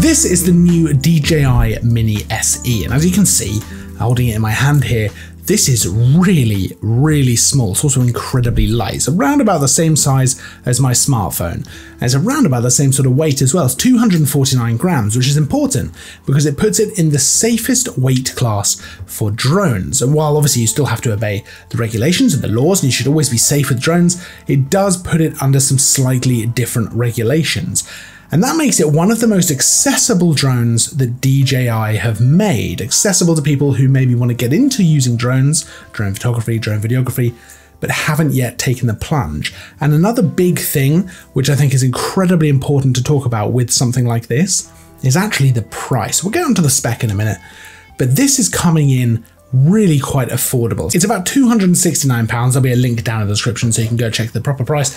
This is the new DJI Mini SE, and as you can see, holding it in my hand here, this is really, really small. It's also incredibly light. It's around about the same size as my smartphone. And it's around about the same sort of weight as well. It's 249 grams, which is important because it puts it in the safest weight class for drones. And while obviously you still have to obey the regulations and the laws, and you should always be safe with drones, it does put it under some slightly different regulations. And that makes it one of the most accessible drones that DJI have made, accessible to people who maybe want to get into using drones, drone photography, drone videography, but haven't yet taken the plunge. And another big thing, which I think is incredibly important to talk about with something like this, is actually the price. We'll get onto the spec in a minute, but this is coming in really quite affordable. It's about £269. There'll be a link down in the description so you can go check the proper price.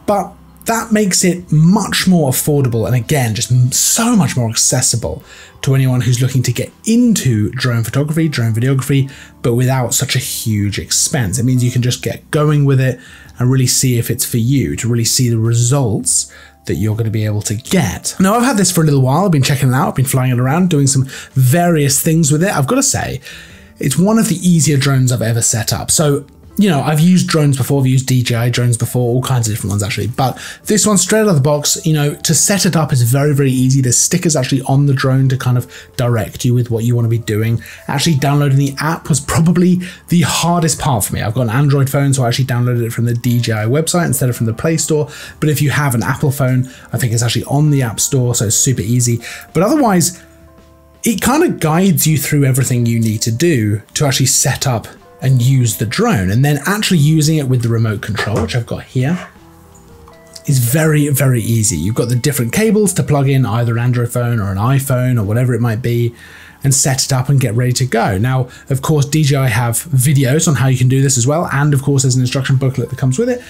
But that makes it much more affordable and again, just so much more accessible to anyone who's looking to get into drone photography, drone videography, but without such a huge expense. It means you can just get going with it and really see if it's for you, to really see the results that you're going to be able to get. Now, I've had this for a little while. I've been checking it out. I've been flying it around, doing some various things with it. I've got to say, it's one of the easier drones I've ever set up. So, you know, I've used drones before, I've used DJI drones before, all kinds of different ones actually, but this one straight out of the box, you know, to set it up is very, very easy. There's stickers actually on the drone to kind of direct you with what you want to be doing. Actually downloading the app was probably the hardest part for me. I've got an Android phone, so I actually downloaded it from the DJI website instead of from the Play Store. But if you have an Apple phone, I think it's actually on the App Store, so it's super easy. But otherwise, it kind of guides you through everything you need to do to actually set up and use the drone, and then actually using it with the remote control, which I've got here, is very, very easy. You've got the different cables to plug in either an Android phone or an iPhone or whatever it might be, and set it up and get ready to go. Now, of course, DJI have videos on how you can do this as well, and of course there's an instruction booklet that comes with it.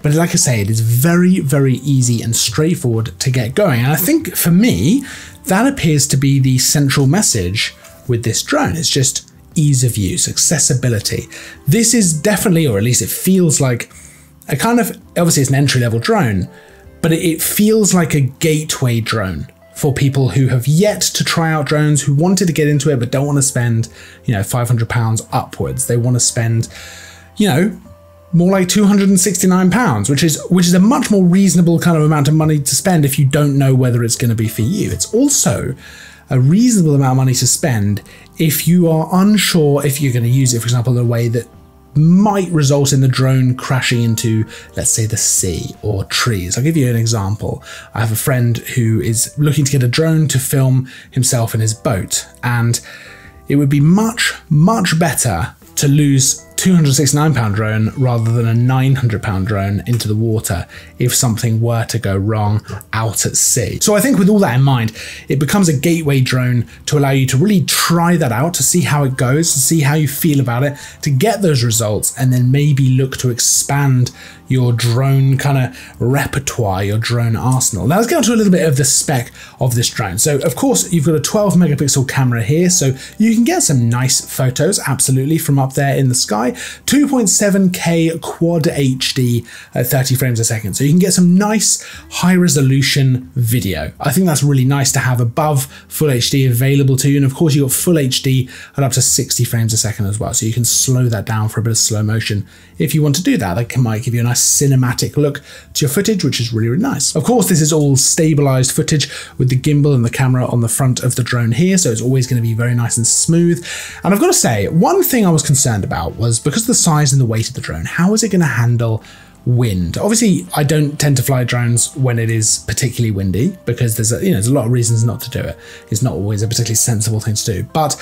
But like I say, it is very, very easy and straightforward to get going. And I think for me, that appears to be the central message with this drone. It's just ease of use, accessibility. This is definitely, or at least it feels like a kind of, obviously it's an entry-level drone, but it feels like a gateway drone for people who have yet to try out drones, who wanted to get into it but don't want to spend, you know, £500 upwards. They want to spend, you know, more like £269, which is a much more reasonable kind of amount of money to spend if you don't know whether it's going to be for you. It's also a reasonable amount of money to spend if you are unsure if you're going to use it, for example, in a way that might result in the drone crashing into, let's say, the sea or trees. I'll give you an example. I have a friend who is looking to get a drone to film himself in his boat, and it would be much, much better to lose £269 drone rather than a £900 drone into the water if something were to go wrong out at sea. So I think with all that in mind, it becomes a gateway drone to allow you to really try that out, to see how it goes, to see how you feel about it, to get those results, and then maybe look to expand your drone kind of repertoire, your drone arsenal. Now let's get on to a little bit of the spec of this drone. So of course you've got a 12 megapixel camera here, so you can get some nice photos absolutely from up there in the sky. 2.7K quad HD at 30 frames a second. So you can get some nice high resolution video. I think that's really nice to have above full HD available to you. And of course you've got full HD at up to 60 frames a second as well. So you can slow that down for a bit of slow motion if you want to do that. That might give you a nice cinematic look to your footage, which is really, really nice. Of course, this is all stabilized footage with the gimbal and the camera on the front of the drone here. So it's always going to be very nice and smooth. And I've got to say, one thing I was concerned about was because of the size and the weight of the drone, how is it going to handle wind? Obviously, I don't tend to fly drones when it is particularly windy because there's a lot of reasons not to do it. It's not always a particularly sensible thing to do. But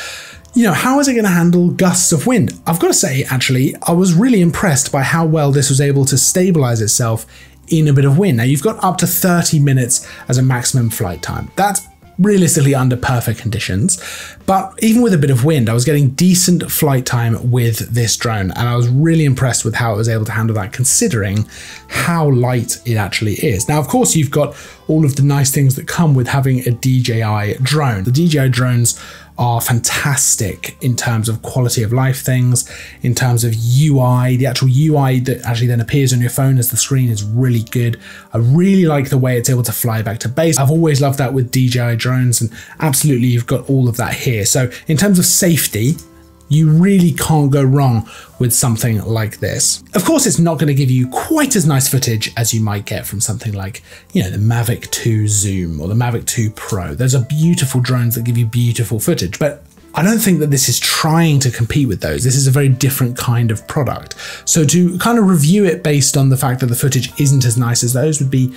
you know, how is it going to handle gusts of wind? I've got to say, actually, I was really impressed by how well this was able to stabilize itself in a bit of wind. Now, you've got up to 30 minutes as a maximum flight time. That's realistically under perfect conditions, but even with a bit of wind, I was getting decent flight time with this drone, and I was really impressed with how it was able to handle that, considering how light it actually is. Now, of course, you've got all of the nice things that come with having a DJI drone. The DJI drones are fantastic in terms of quality of life things, in terms of UI. The actual UI that actually then appears on your phone as the screen is really good. I really like the way it's able to fly back to base. I've always loved that with DJI drones, and absolutely you've got all of that here. So in terms of safety, you really can't go wrong with something like this. Of course, it's not going to give you quite as nice footage as you might get from something like, you know, the Mavic 2 Zoom or the Mavic 2 Pro. Those are beautiful drones that give you beautiful footage, but I don't think that this is trying to compete with those. This is a very different kind of product. So to kind of review it based on the fact that the footage isn't as nice as those would be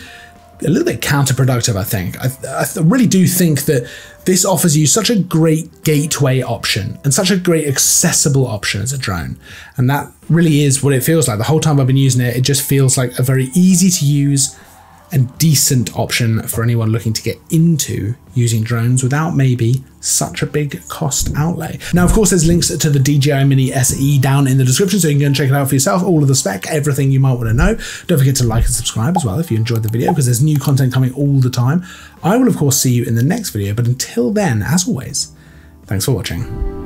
a little bit counterproductive, I think. I really do think that this offers you such a great gateway option and such a great accessible option as a drone. And that really is what it feels like. The whole time I've been using it, it just feels like a very easy to use and decent option for anyone looking to get into using drones without maybe such a big cost outlay. Now, of course, there's links to the DJI Mini SE down in the description, so you can go and check it out for yourself, all of the spec, everything you might want to know. Don't forget to like and subscribe as well if you enjoyed the video, because there's new content coming all the time. I will, of course, see you in the next video, but until then, as always, thanks for watching.